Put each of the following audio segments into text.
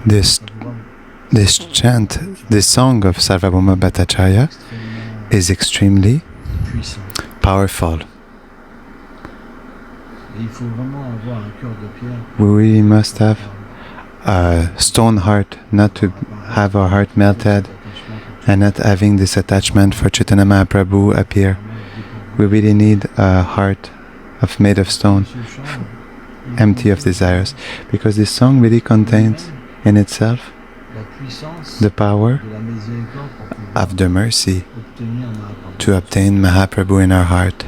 This chant, this song of Sarvabhauma Battacharya is extremely powerful. We really must have a stone heart, not to have our heart melted and not having this attachment for Chaitanya Mahaprabhu appear. We really need a heart made of stone, empty of desires, because this song really contains in itself the power of the mercy to obtain Mahaprabhu in our heart.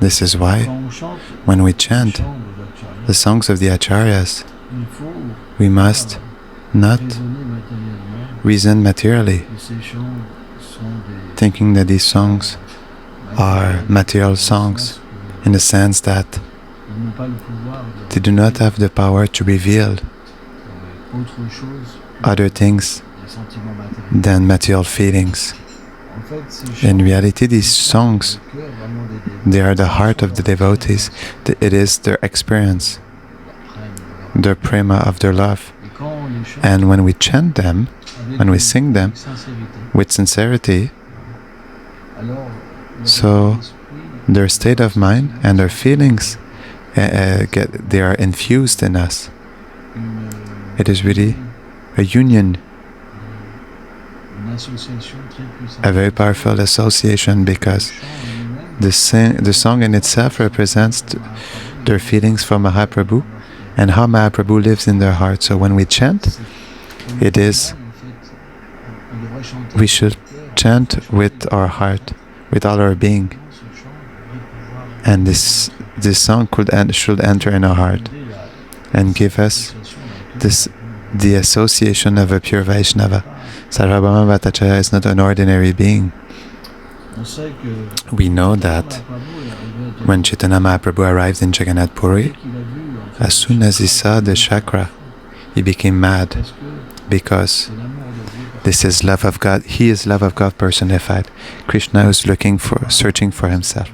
This is why when we chant the songs of the Acharyas, we must not reason materially, thinking that these songs are material songs, in the sense that they do not have the power to reveal other things than material feelings. In reality, these songs, they are the heart of the devotees. It is their experience, their prema of their love. And when we chant them, when we sing them with sincerity, so their state of mind and their feelings, they are infused in us. It is really a union, a very powerful association, because the song in itself represents their feelings for Mahaprabhu and how Mahaprabhu lives in their heart. So when we chant, we should chant with our heart, with all our being. And this song should enter in our heart and give us the association of a pure Vaishnava. Sarvabhauma Battacharya is not an ordinary being. We know that when Chaitanya Mahaprabhu arrived in Jagannath Puri, as soon as he saw the chakra, he became mad, because this is love of God. He is love of God personified. Krishna was searching for himself.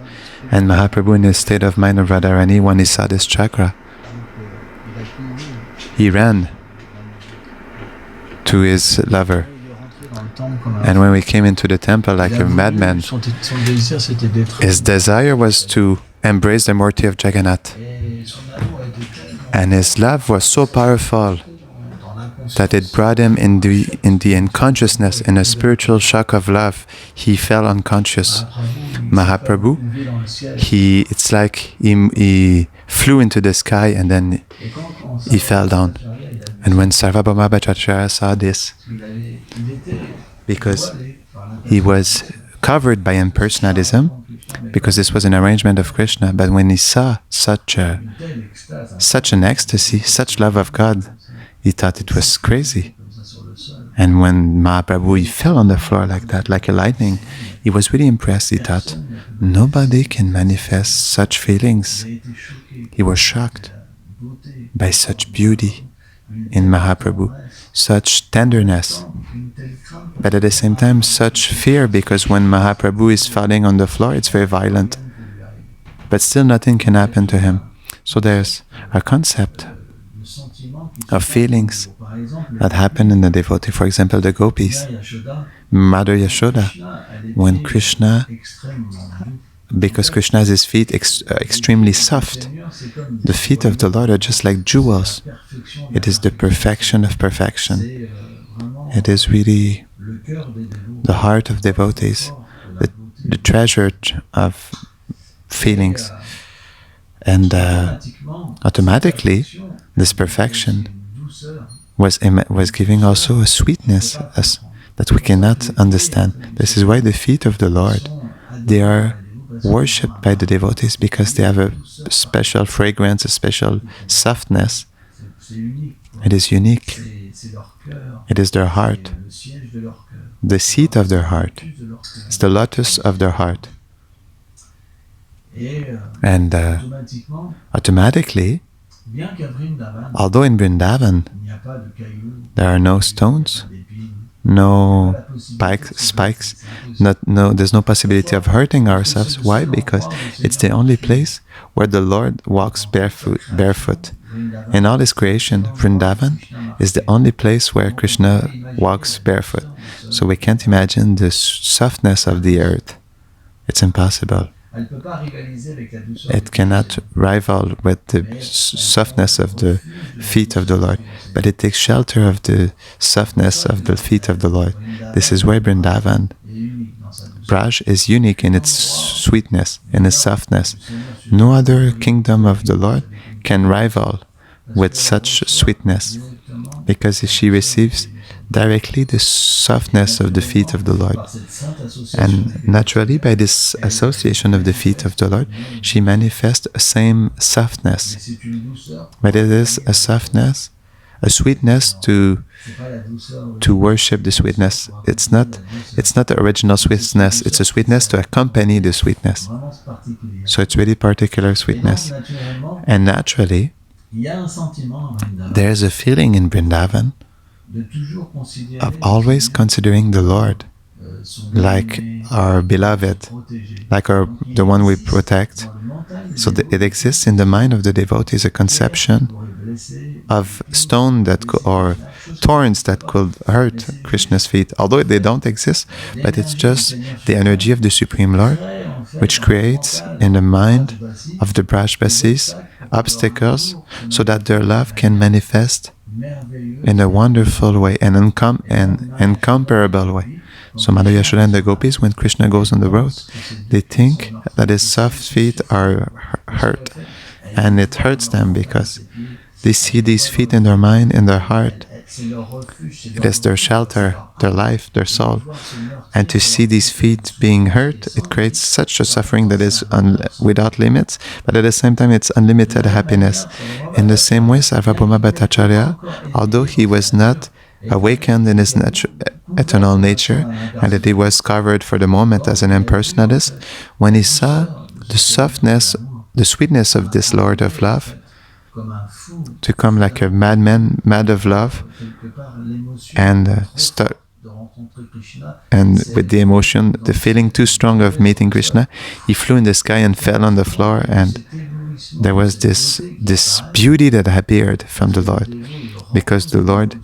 And Mahaprabhu, in his state of mind of Radharani, when he saw this chakra, he ran to his lover. And when we came into the temple like a madman, his desire was to embrace the Murti of Jagannath. And his love was so powerful that it brought him in the unconsciousness, in a spiritual shock of love. He fell unconscious. Mahaprabhu, it's like he flew into the sky and then he fell down. And when Sarvabhauma Battacharya saw this, because he was covered by impersonalism, because this was an arrangement of Krishna, but when he saw such an ecstasy, such love of God, he thought it was crazy. And when Mahaprabhu, he fell on the floor like that, like a lightning, he was really impressed. He thought, nobody can manifest such feelings. He was shocked by such beauty in Mahaprabhu, such tenderness, but at the same time such fear, because when Mahaprabhu is falling on the floor, it's very violent, but still nothing can happen to him. So there's a concept of feelings that happen in the devotee. For example, the gopis, Mother Yashoda, when Krishna, because Krishna has his feet extremely soft. The feet of the Lord are just like jewels. It is the perfection of perfection. It is really the heart of devotees, the treasure of feelings. And automatically, this perfection was giving also a sweetness that we cannot understand. This is why the feet of the Lord, they are worshipped by the devotees, because they have a special fragrance, a special softness. It is unique. It is their heart, the seat of their heart. It's the lotus of their heart. And automatically, although in Vrindavan there are no stones, no spikes, there's no possibility of hurting ourselves. Why? Because it's the only place where the Lord walks barefoot. In all his creation, Vrindavan is the only place where Krishna walks barefoot. So we can't imagine the softness of the earth. It's impossible. It cannot rival with the softness of the feet of the Lord, but it takes shelter of the softness of the feet of the Lord. This is why Vrindavan, Braj, is unique in its sweetness, in its softness. No other kingdom of the Lord can rival with such sweetness, because she receives directly the softness of the feet of the Lord. And naturally, by this association of the feet of the Lord, she manifests the same softness. But it is a softness, a sweetness to worship the sweetness. It's not the original sweetness, it's a sweetness to accompany the sweetness. So it's really particular sweetness. And naturally, there's a feeling in Vrindavan of always considering the Lord like our beloved, like the one we protect. So it exists in the mind of the devotees a conception of stone or thorns that could hurt Krishna's feet, although they don't exist, but it's just the energy of the Supreme Lord which creates in the mind of the Brajbasis obstacles so that their love can manifest in a wonderful way and incomparable way. So Mother Yashoda and the gopis, when Krishna goes on the road, they think that his soft feet are hurt, and it hurts them because they see these feet in their mind, in their heart. It is their shelter, their life, their soul. And to see these feet being hurt, it creates such a suffering that is without limits, but at the same time it's unlimited happiness. In the same way, Sarvabhauma Battacharya, although he was not awakened in his eternal nature, and that he was covered for the moment as an impersonalist, when he saw the softness, the sweetness of this Lord of love, to come like a madman, mad of love, and with the emotion, the feeling too strong of meeting Krishna, he flew in the sky and fell on the floor, and there was this beauty that appeared from the Lord. Because the Lord,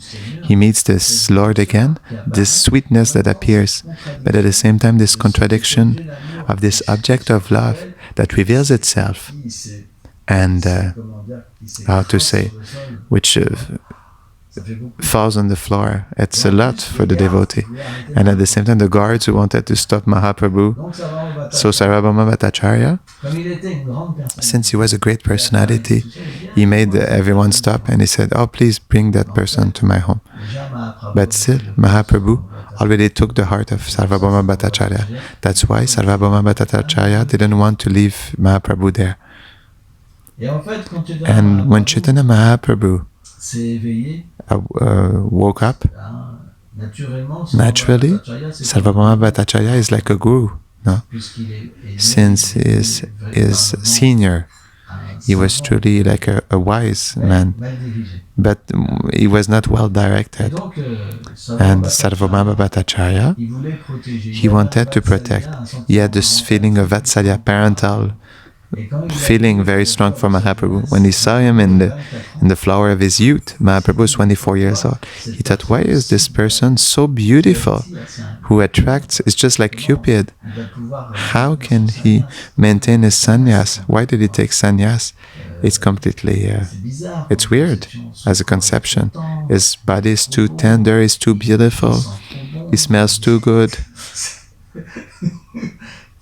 he meets this Lord again, this sweetness that appears, but at the same time this contradiction of this object of love that reveals itself, and which falls on the floor. It's a lot for the devotee. And at the same time, the guards who wanted to stop Mahaprabhu. So Sarvabhauma Battacharya, since he was a great personality, he made everyone stop and he said, "Oh, please bring that person to my home." But still, Mahaprabhu already took the heart of Sarvabhauma Battacharya. That's why Sarvabhauma Battacharya didn't want to leave Mahaprabhu there. And when Chaitanya Mahaprabhu woke up, naturally, Sarvabhauma Battacharya is like a guru, no? Since he is senior, he was truly like a wise man, but he was not well directed. And Sarvabhauma Battacharya, he wanted to protect. He had this feeling of Vatsalya, parental feeling very strong for Mahaprabhu. When he saw him in the flower of his youth, Mahaprabhu was 24 years old. He thought, why is this person so beautiful, who attracts? It's just like Cupid. How can he maintain his sannyas? Why did he take sannyas? It's completely, it's weird as a conception. His body is too tender, he's too beautiful, he smells too good.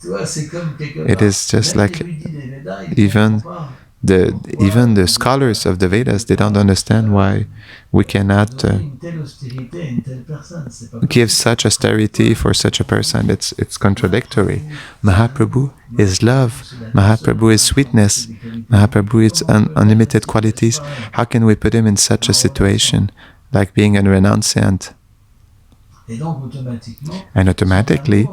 It is just like even the scholars of the Vedas, they don't understand why we cannot give such austerity for such a person. It's contradictory. Mahaprabhu is love. Mahaprabhu is sweetness. Mahaprabhu is unlimited qualities. How can we put him in such a situation, like being a renunciant? And automatically,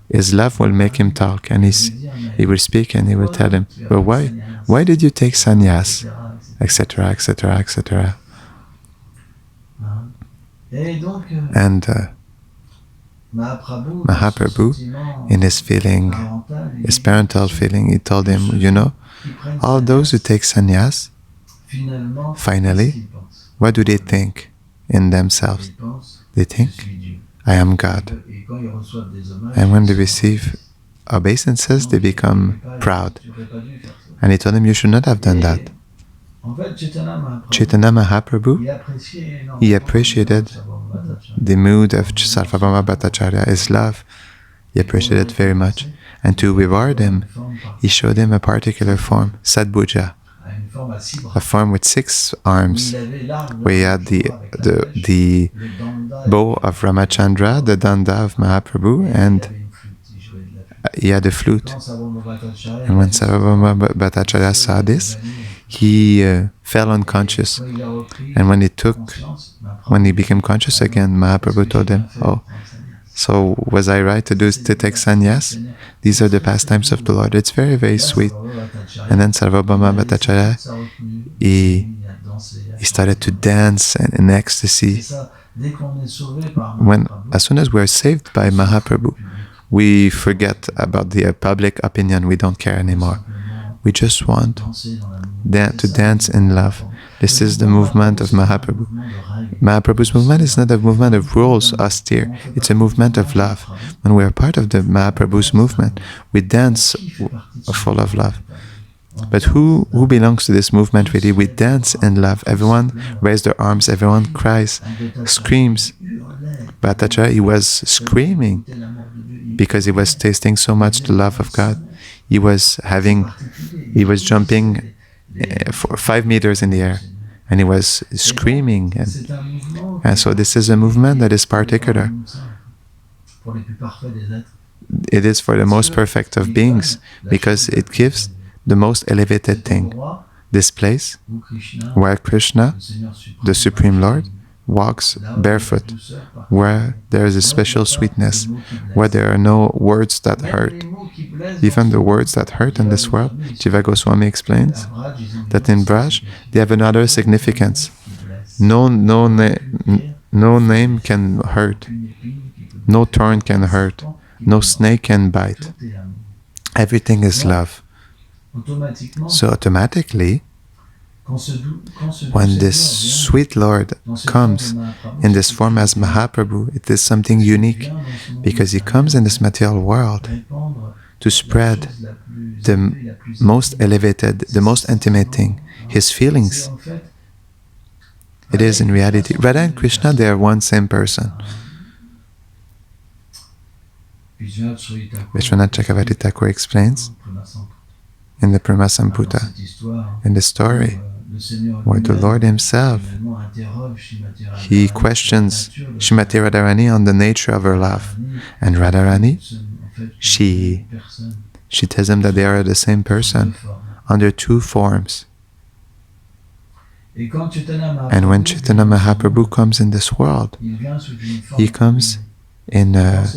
his love will make him talk, and he will speak, and he will tell him, "Well, why did you take sannyas?" etc., etc., etc. And Mahaprabhu, in his feeling, his parental feeling, he told him, you know, all those who take sannyas, finally, what do they think in themselves? They think, I am God. And when they receive obeisances, they become proud. And he told him, you should not have done that. Chaitanya Mahaprabhu, he appreciated the mood of Sarvabhauma Battacharya, his love. He appreciated it very much. And to reward him, he showed him a particular form, Sadbhuja, a form with 6 arms, where he had the bow of Ramachandra, the danda of Mahaprabhu, and he had a flute. And when Sarvabhauma Battacharya saw this, he fell unconscious. And when he became conscious again, Mahaprabhu told him, oh, so was I right to take sannyas? These are the pastimes of the Lord. It's very, very sweet. And then Sarvabhauma Battacharya, he started to dance in ecstasy. As soon as we're saved by Mahaprabhu, we forget about the public opinion. We don't care anymore. We just want to dance in love. This is the movement of Mahaprabhu. Mahaprabhu's movement is not a movement of rules, austere. It's a movement of love. When we are part of the Mahaprabhu's movement, we dance full of love. But who belongs to this movement really? We dance in love. Everyone raises their arms, everyone cries, screams. Bhattacharya, he was screaming because he was tasting so much the love of God. He was jumping for 5 meters in the air, and he was screaming. And so this is a movement that is particular. It is for the most perfect of beings, because it gives the most elevated thing. This place where Krishna, the Supreme Lord, walks barefoot, where there is a special sweetness, where there are no words that hurt. Even the words that hurt in this world, Jiva Goswami explains that in Braj, they have another significance. No name can hurt, no thorn can hurt, no snake can bite. Everything is love. So automatically, when this sweet Lord comes in this form as Mahaprabhu, it is something unique, because he comes in this material world to spread the most elevated, the most intimate thing, his feelings. It is in reality. Radha and Krishna, they are one same person. Vishwanath Chakravarti Thakur explains in the Prema Samputa, in the story where the Lord himself, he questions Srimati Radharani on the nature of her love. And Radharani, she tells him that they are the same person under 2 forms. And when Chaitanya Mahaprabhu comes in this world, he comes in a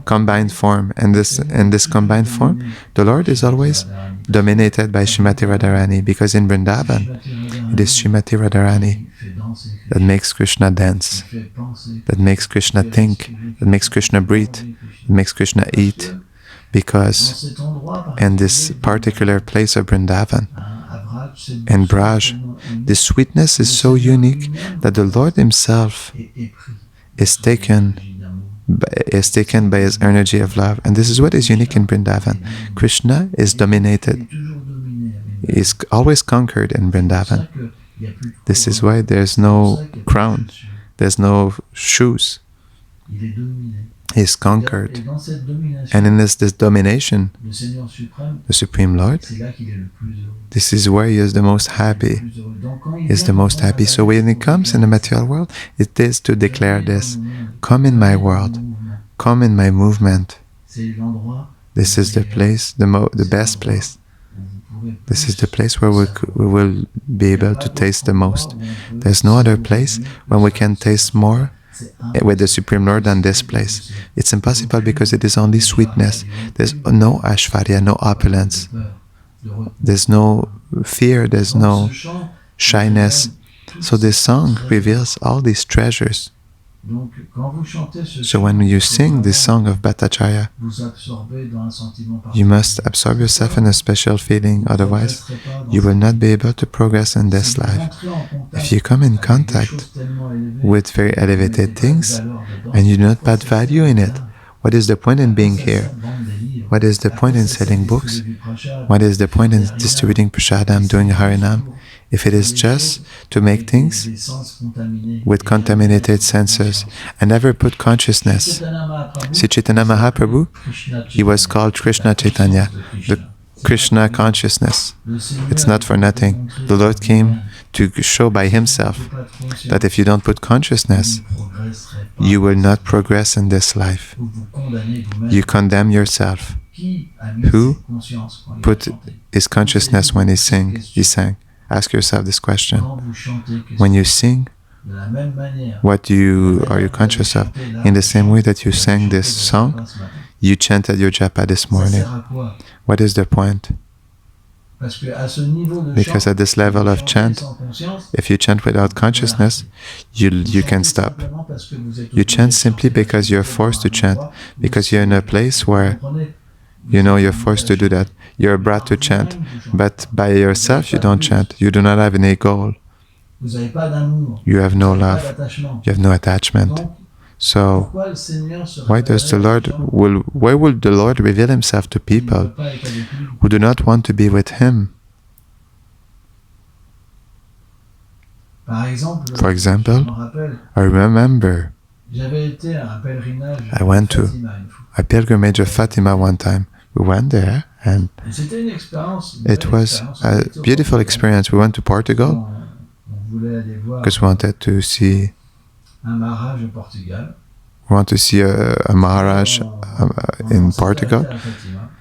combined form. And in this combined form, the Lord is always dominated by Srimati Radharani, because in Vrindavan, it is Srimati Radharani that makes Krishna dance, that makes Krishna think, that makes Krishna breathe, that makes Krishna eat. Because in this particular place of Vrindavan, in Braj, the sweetness is so unique that the Lord himself is taken by his energy of love. And this is what is unique in Vrindavan. Krishna is dominated. He is always conquered in Vrindavan. This is why there's no crown, there's no shoes. He is conquered. And in this domination, the Supreme Lord, this is where he is the most happy. He is the most happy. So when he comes in the material world, it is to declare this: come in my world, come in my movement. This is the place, the best place. This is the place where we will be able to taste the most. There's no other place where we can taste more with the Supreme Lord than this place. It's impossible, because it is only sweetness. There's no Aishvarya, no opulence. There's no fear, there's no shyness. So this song reveals all these treasures. So when you sing this song of Bhattacharya, you must absorb yourself in a special feeling, otherwise you will not be able to progress in this life. If you come in contact with very elevated things and you do not put value in it, what is the point in being here? What is the point in selling books? What is the point in distributing prasadam, doing harinam, if it is just to make things with contaminated senses and never put consciousness? See, Chaitanya Mahaprabhu, he was called Krishna Chaitanya, the Krishna consciousness. It's not for nothing. The Lord came to show by himself that if you don't put consciousness, you will not progress in this life. You condemn yourself. Who put his consciousness when he sang? Ask yourself this question. When you sing, what are you conscious of? In the same way that you sang this song, you chanted your japa this morning. What is the point? Because at this level of chant, if you chant without consciousness, you can stop. You chant simply because you're forced to chant, because you're in a place where you know you're forced to do that. You're brought to chant, but by yourself you don't chant. You do not have any goal. You have no love. You have no attachment. So, why will the Lord reveal himself to people who do not want to be with him? For example, I remember I went to a pilgrimage of Fatima one time. We went there and it was a beautiful experience. We went to Portugal because we wanted to see a Maharaj in Portugal.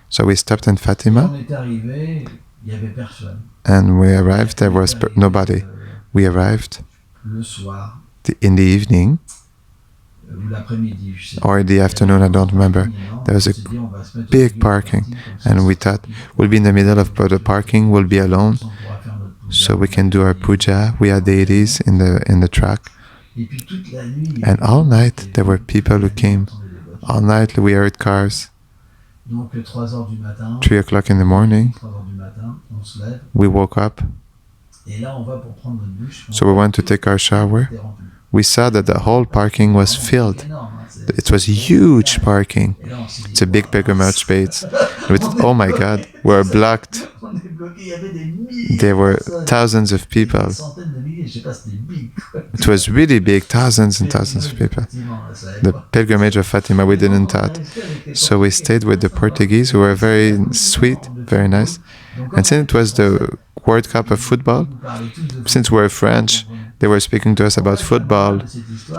So we stopped in Fatima and we arrived, there was nobody. We arrived in the evening or in the afternoon, I don't remember. There was a big parking and we thought we'll be in the middle of the parking, we'll be alone so we can do our puja. We had deities in the truck. And all night there were people who came. All night we heard cars. 3 o'clock in the morning, we woke up. So we went to take our shower. We saw that the whole parking was filled. It was huge parking. It's a big pilgrimage space. Oh my God, we're blocked. There were thousands of people. It was really big, thousands and thousands of people. The pilgrimage of Fatima, we didn't thought. So we stayed with the Portuguese, who were very sweet, very nice. And since it was the World Cup of football, since we're French, they were speaking to us about football.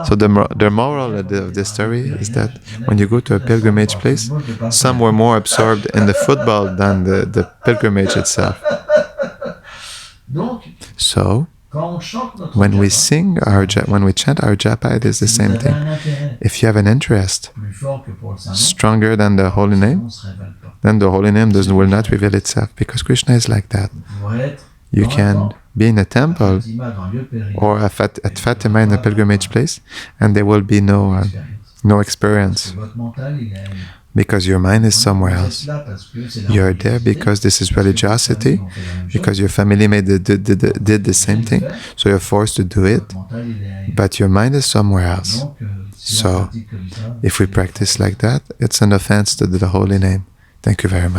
So the moral of this story is that when you go to a pilgrimage place, some were more absorbed in the football than the pilgrimage itself. So, when we chant our japa, it is the same thing. If you have an interest stronger than the holy name, then the holy name will not reveal itself, because Krishna is like that. You can be in a temple or at Fatima in a pilgrimage place, and there will be no experience, because your mind is somewhere else. You are there because this is religiosity, because your family did the same thing, so you're forced to do it, but your mind is somewhere else. So, if we practice like that, it's an offense to the holy name. Thank you very much.